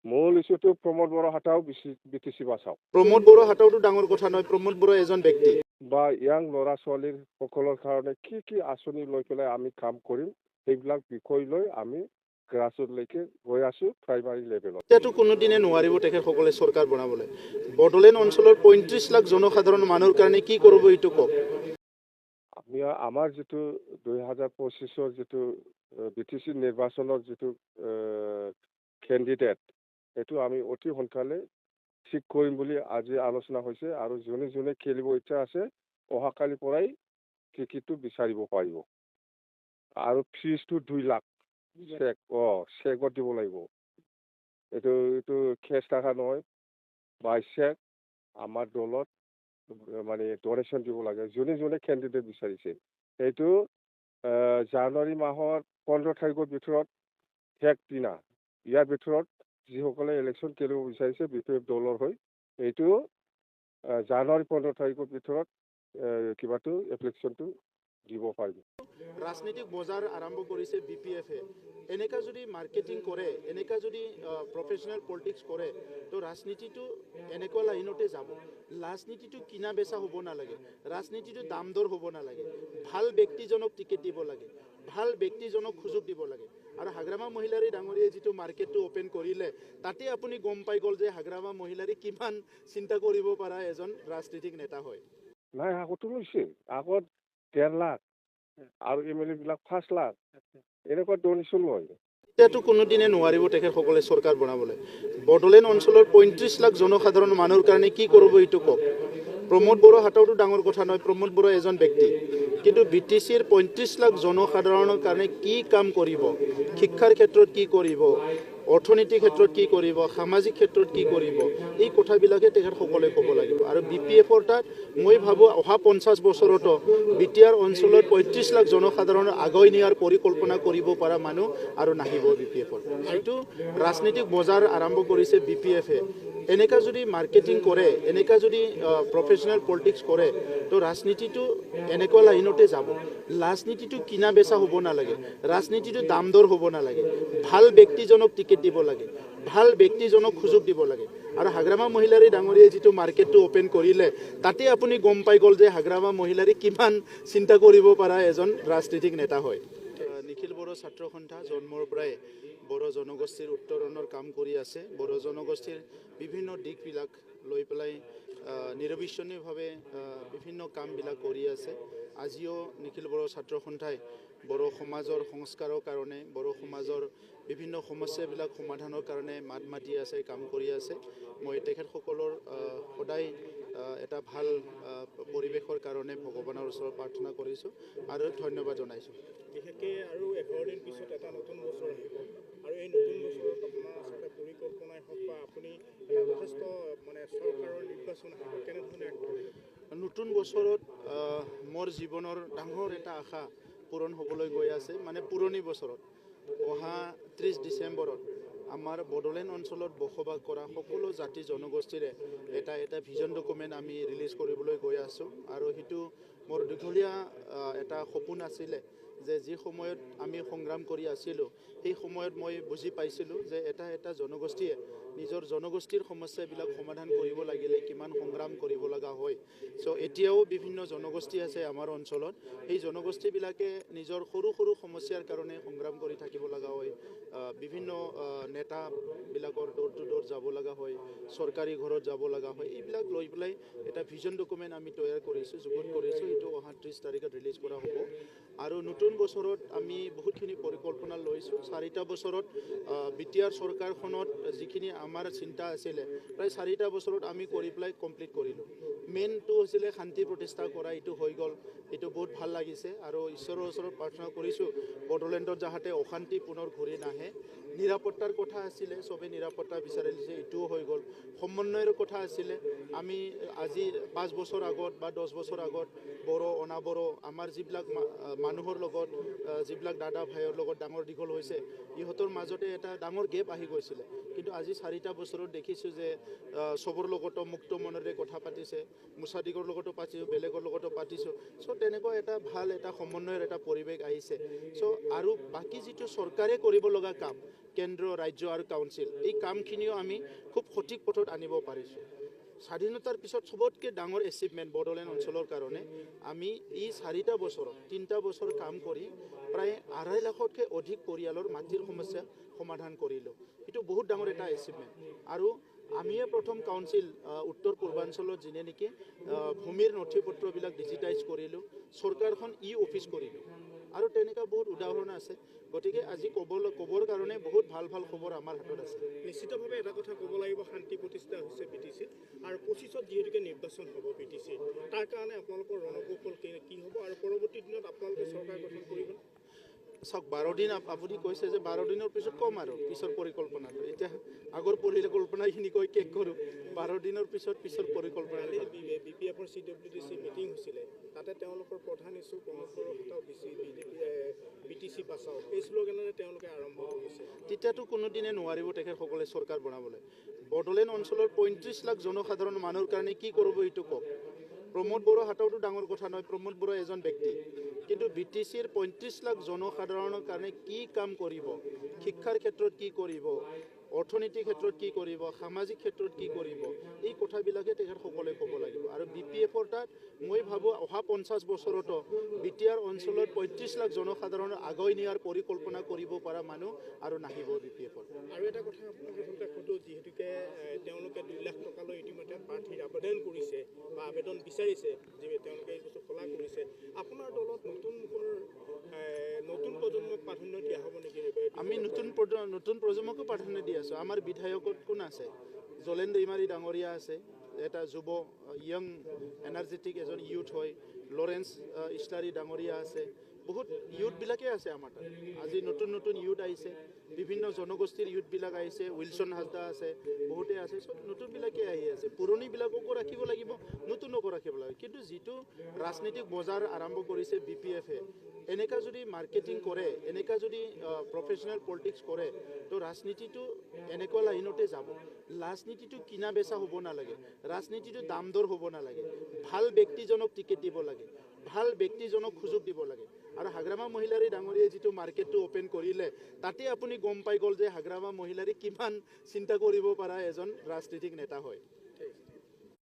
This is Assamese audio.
মূল ইস্যুটো প্ৰমোদ বড়ো হাতাও বিটিচি বাছাও প্ৰমোদ বড়ো হাতাওতো ডাঙৰ কথা নহয়। প্ৰমোদ বড়ো এজন ব্যক্তি বা ইয়াং ল'ৰা ছোৱালীৰ সকলৰ কাৰণে কি আঁচনি লৈ পেলাই আমি কাম কৰিম সেইবিলাক বিষয় লৈ আমি গ্ৰাছৰুটলৈকে গৈ আছো প্ৰাইমাৰী লেভেলত। এতিয়াতো কোনোদিনে নোৱাৰিব তেখেতসকলে চৰকাৰ বনাবলৈ। বড়োলেণ্ড অঞ্চলৰ 35 লাখ জনসাধাৰণ মানুহৰ কাৰণে কি কৰিব এইটো কওক। আমি আমাৰ যিটো 2025 যিটো বিটিচি নিৰ্বাচনৰ যিটো কেণ্ডিডেট সেইটো আমি অতি সোনকালে ঠিক কৰিম বুলি আজি আলোচনা হৈছে আৰু যোনে যোনে খেলিব ইচ্ছা আছে অহাকালিৰ পৰাই টিকেটটো বিচাৰিব পাৰিব। আৰু ফিজটো 2 লাখ চেকত দিব লাগিব। এইটো কেছ থকা নহয় বাই চেক আমাৰ দলত মানে ডনেশ্যন দিব লাগে যোনে যোনে কেণ্ডিডেট বিচাৰিছে। সেইটো জানুৱাৰী মাহৰ 15 তাৰিখৰ ভিতৰত শেষ দিনা ইয়াৰ ভিতৰত যিসকলে ইলেকশ্যন খেলিব বিচাৰিছে বিপৰীত দলৰ হৈ এইটো জানুৱাৰী 15 তাৰিখৰ ভিতৰত কিবাটো এপ্লিকেশ্যনটো দিব পাৰিব। ৰাজনৈতিক বজাৰ আৰম্ভ কৰিছে BPF-এ। এনেকা যদি মাৰ্কেটিং কৰে, এনেকা যদি প্ৰফেশ্যনেল পলিটিক্স কৰে, তো ৰাজনীতিটো এনেকুৱা লাইনতে যাব। ৰাজনীতিটো কিনা বেচা হ'ব নালাগে, ৰাজনীতিটো দাম দৰ হ'ব নালাগে। ভাল ব্যক্তিজনক টিকেট দিব লাগে, ভাল ব্যক্তিজনক সুযোগ দিব লাগে। আৰু হাগ্ৰামা মহিলাৰী ডাঙৰীয়ে যিটো মাৰ্কেটটো অপেন কৰিলে তাতে আপুনি গম পাই গ'ল যে হাগ্ৰামা মহিলাৰী কিমান চিন্তা কৰিব পৰা এজন ৰাজনীতিক নেতা হয়। নাই আগতো লৈছে, আগত 1.5 লাখ আৰু MLA বিলাক 5 লাখ এনেকুৱা ডনেশ্যন লয়। এতিয়াতো কোনোদিনে নোৱাৰিব তেখেতসকলে চৰকাৰ বনাবলৈ। বড়োলেণ্ড অঞ্চলৰ 35 লাখ জনসাধাৰণ মানুহৰ কাৰণে কি কৰিব এইটো কওক। প্ৰমোদ বড়ো হাতাওতো ডাঙৰ কথা নহয়। প্ৰমোদ বড়ো এজন ব্যক্তি, কিন্তু BTCৰ 35 লাখ জনসাধাৰণৰ কাৰণে কি কাম কৰিব, শিক্ষাৰ ক্ষেত্ৰত কি কৰিব, অৰ্থনীতিৰ ক্ষেত্ৰত কি কৰিব, সামাজিক ক্ষেত্ৰত কি কৰিব, এই কথাবিলাকে তেখেতসকলে ক'ব লাগিব। আৰু BPF-ৰ তাত মই ভাবোঁ অহা 50 বছৰতো BTR অঞ্চলৰ 35 লাখ জনসাধাৰণৰ আগুৱাই নিয়াৰ পৰিকল্পনা কৰিব পৰা মানুহ আৰু নাহিব BPF-ৰ। এইটো ৰাজনৈতিক বজাৰ আৰম্ভ কৰিছে BPF-এ। এনেকা যদি মাৰ্কেটিং কৰে, এনেকা যদি প্ৰফেশ্যনেল পলিটিক্স কৰে, তো ৰাজনীতিটো এনেকুৱা লাইনতে যাব। ৰাজনীতিটো কিনা বেচা হ'ব নালাগে, ৰাজনীতিটো দাম দৰ হ'ব নালাগে। ভাল ব্যক্তিজনক টিকেট দিব লাগে, ভাল ব্যক্তিজনক সুযোগ দিব লাগে। আৰু হাগ্ৰামা মহিলাৰী ডাঙৰীয়ে যিটো মাৰ্কেটটো অপেন কৰিলে তাতে আপুনি গম পাই গ'ল যে হাগ্ৰামা মহিলাৰী কিমান চিন্তা কৰিব পৰা এজন ৰাজনীতিক নেতা হয়। নিখিল বড়ো ছাত্ৰ সন্থা জন্মৰ পৰাই বড়ো জনগোষ্ঠীৰ উত্তৰণৰ কাম কৰি আছে। বড়ো জনগোষ্ঠীৰ বিভিন্ন দিশবিলাক লৈ পেলাই নিৰবিচ্ছিন্নভাৱে বিভিন্ন কামবিলাক কৰি আছে। আজিও নিখিল বড়ো ছাত্ৰ সন্থাই বড়ো সমাজৰ সংস্কাৰৰ কাৰণে, বড়ো সমাজৰ বিভিন্ন সমস্যাবিলাক সমাধানৰ কাৰণে মাত মাতি আছে, কাম কৰি আছে। মই তেখেতসকলৰ সদায় এটা ভাল পৰিৱেশৰ কাৰণে ভগৱানৰ ওচৰত প্ৰাৰ্থনা কৰিছোঁ আৰু ধন্যবাদ জনাইছোঁ। বিশেষকৈ আৰু 11 দিন পিছত এটা নতুন বছৰ আহিব আৰু এই নতুন বছৰত আপোনাৰ আচলতে পৰিকল্পনাই হওক বা আপুনি যথেষ্ট চৰকাৰৰ নিৰ্বাচন আহিব, কেনেধৰণে আগবাঢ়িব? নতুন বছৰত মোৰ জীৱনৰ ডাঙৰ এটা আশা পূৰণ হ'বলৈ গৈ আছে। পুৰণি বছৰত অহা 30 ডিচেম্বৰত আমাৰ বড়োলেণ্ড অঞ্চলত বসবাস কৰা সকলো জাতি জনগোষ্ঠীৰে এটা ভিজন ডকুমেণ্ট আমি ৰিলিজ কৰিবলৈ গৈ আছোঁ। আৰু সেইটো মোৰ দীঘলীয়া এটা সপোন আছিলে যে যি সময়ত আমি সংগ্ৰাম কৰি আছিলোঁ সেই সময়ত মই বুজি পাইছিলোঁ যে এটা জনগোষ্ঠীয়ে নিজৰ জনগোষ্ঠীৰ সমস্যাবিলাক সমাধান কৰিব লাগিলে কিমান সংগ্ৰাম কৰিব লগা হয়। এতিয়াও বিভিন্ন জনগোষ্ঠী আছে আমাৰ অঞ্চলত, সেই জনগোষ্ঠীবিলাকে নিজৰ সৰু সৰু সমস্যাৰ কাৰণে সংগ্ৰাম কৰি থাকিব লগা হয়। বিভিন্ন নেতাবিলাকৰ ডোৰ টু ডোৰ যাব লগা হয়, চৰকাৰী ঘৰত যাব লগা হয়। এইবিলাক লৈ পেলাই এটা ভিজন ডকুমেণ্ট আমি তৈয়াৰ কৰিছোঁ, যুগুত কৰিছোঁ। এইটো অহা 30 তাৰিখত ৰিলিজ কৰা হ'ব। আৰু নতুন বছৰত আমি বহুতখিনি পৰিকল্পনা লৈছোঁ। 4টা বছৰত BTR চৰকাৰখনত যিখিনি আমাৰ চিন্তা আছিলে প্ৰায় 4টা বছৰত আমি কৰি পেলাই কমপ্লিট কৰিলোঁ। মেইনটো হৈছিলে শান্তি প্ৰতিষ্ঠা কৰা, এইটো হৈ গ'ল, এইটো বহুত ভাল লাগিছে। আৰু ঈশ্বৰৰ ওচৰত প্ৰাৰ্থনা কৰিছোঁ বড়োলেণ্ডত যাতে অশান্তি পুনৰ ঘূৰি নাহে। নিৰাপত্তাৰ কথা আছিলে, চবেই নিৰাপত্তা বিচাৰিছে, এইটোও হৈ গ'ল। সমন্বয়ৰ কথা আছিলে, আমি আজি 5 বছৰ আগত বা 10 বছৰ আগত বড়ো অনাবড়ো আমাৰ যিবিলাক মানুহৰ লগত যিবিলাক দাদা ভাইৰ লগত ডাঙৰ দীঘল হৈছে ইহঁতৰ মাজতে এটা ডাঙৰ গেপ আহি গৈছিলে। কিন্তু আজি 4টা বছৰত দেখিছোঁ যে চবৰ লগতো মুক্ত মনেৰে কথা পাতিছে, মুছাদিকৰ লগতো পাতিছোঁ, বেলেগৰ লগতো পাতিছোঁ। চ' তেনেকুৱা এটা ভাল এটা সমন্বয়ৰ এটা পৰিৱেশ আহিছে। চ' আৰু বাকী যিটো চৰকাৰে কৰিব লগা কাম, কেন্দ্ৰ, ৰাজ্য আৰু কাউন্সিল, এই কামখিনিও আমি খুব সঠিক পথত আনিব পাৰিছোঁ। স্বাধীনতাৰ পিছত চবতকৈ ডাঙৰ এচিভমেণ্ট বড়োলেণ্ড অঞ্চলৰ কাৰণে আমি এই 4টা বছৰত 3টা বছৰ কাম কৰি প্ৰায় 2.5 লাখতকৈ অধিক পৰিয়ালৰ মাটিৰ সমস্যা সমাধান কৰিলোঁ। এইটো বহুত ডাঙৰ এটা এচিভমেণ্ট। আৰু আমিয়ে প্ৰথম কাউন্সিল উত্তৰ পূৰ্বাঞ্চলত যিনে নেকি ভূমিৰ নথি পত্ৰবিলাক ডিজিটাইজ কৰিলোঁ, চৰকাৰখন অফিচ কৰিলোঁ। আৰু তেনেকুৱা বহুত উদাহৰণ আছে। গতিকে আজি ক'বৰ কাৰণে বহুত ভাল ভাল খবৰ আমাৰ হাতত আছে। নিশ্চিতভাৱে এটা কথা ক'ব লাগিব, শান্তি প্ৰতিষ্ঠা হৈছে BTC-ত আৰু 25ত যিহেতুকে নিৰ্বাচন হ'ব BTC, তাৰ কাৰণে আপোনালোকৰ ৰণকৌশল কি হ'ব আৰু পৰৱৰ্তী দিনত আপোনালোকে চৰকাৰ গঠন কৰিব? চাওক, 12 দিন আপুনি কৈছে যে 12 দিনৰ পিছত ক'ম আৰু পিছৰ পৰিকল্পনাটো। এতিয়া আগৰ পৰিকল্পনাখিনি কৈ শেষ কৰোঁ। 12 দিনৰ পিছৰ পৰিকল্পনা। BPF-ৰ CWDC মিটিং হৈছিলে, তাতে তেওঁলোকৰ প্ৰধান ইছ্যু প্ৰমোদ বড়ো হটাও BTC বাচাও, এই শ্লোগানেৰে তেওঁলোকে আৰম্ভ কৰিছে। তেতিয়াতো কোনোদিনে নোৱাৰিব তেখেতসকলে চৰকাৰ বনাবলৈ। বড়োলেণ্ড অঞ্চলৰ 35 লাখ জনসাধাৰণ মানুহৰ কাৰণে কি কৰিব এইটো কওক। প্ৰমোদ বড়ো হটাওটো ডাঙৰ কথা নহয়, প্ৰমোদ বড়ো এজন ব্যক্তি। কিন্তু BTC-ৰ 35 লাখ জনসাধাৰণৰ কাৰণে কি কাম কৰিব, শিক্ষাৰ ক্ষেত্ৰত কি কৰিব, অৰ্থনীতিৰ ক্ষেত্ৰত কি কৰিব, সামাজিক ক্ষেত্ৰত কি কৰিব, এই কথাবিলাকে তেখেতসকলে ক'ব লাগিব। আৰু BPF-ৰ তাত মই ভাবোঁ অহা 50 বছৰতো BTR অঞ্চলত 35 লাখ জনসাধাৰণৰ আগুৱাই নিয়াৰ পৰিকল্পনা কৰিব পৰা মানুহ আৰু নাহিব BPF-ৰ। আৰু এটা কথা আপোনালোকে সোধোঁ, যিহেতুকে তেওঁলোকে 2 লাখ টকালৈ ইতিমধ্যে প্ৰাৰ্থীৰ আবেদন কৰিছে বা আবেদন বিচাৰিছে, যি তেওঁলোকে এই বস্তু খোলা কৰিছে, আপোনাৰ দলত নতুন প্ৰজন্মক প্ৰাধান্য দিয়া হ'ব নেকি? আমি নতুন প্ৰজন্মকো প্ৰাধান্য দি আছোঁ। আমাৰ বিধায়কত কোন আছে? জলেন দৈমাৰী ডাঙৰীয়া আছে, এটা যুৱ য়ং এনাৰ্জেটিক এজন ইউথ হয়। লৰেন্স ইছলাৰী ডাঙৰীয়া আছে। বহুত ইউথবিলাকে আছে আমাৰ তাত। আজি নতুন ইউথ আহিছে, বিভিন্ন জনগোষ্ঠীৰ ইউথবিলাক আহিছে, উইলছন হাজদা আছে, বহুতে আছে। চব নতুনবিলাকে আহি আছে। পুৰণিবিলাককো ৰাখিব লাগিব, নতুনকো ৰাখিব লাগিব। কিন্তু যিটো ৰাজনৈতিক বজাৰ আৰম্ভ কৰিছে BPF-এ, এনেকা যদি মাৰ্কেটিং কৰে, এনেকা যদি প্ৰফেশ্যনেল পলিটিক্স কৰে, তো ৰাজনীতিটো এনেকুৱা লাইনতে যাব। ৰাজনীতিটো কিনা বেচা হ'ব নালাগে, ৰাজনীতিটো দাম দৰ হ'ব নালাগে। ভাল ব্যক্তিজনক টিকেট দিব লাগে, ভাল ব্যক্তিজনক সুযোগ দিব লাগে। আৰু হাগ্ৰামা মহিলাৰী ডাঙৰীয়াই যিটো মাৰ্কেটটো অ'পেন কৰিলে, তাতে আপুনি গম পাই গ'ল যে হাগ্ৰামা মহিলাৰী কিমান চিন্তা কৰিব পৰা এজন ৰাজনীতিক নেতা হয়।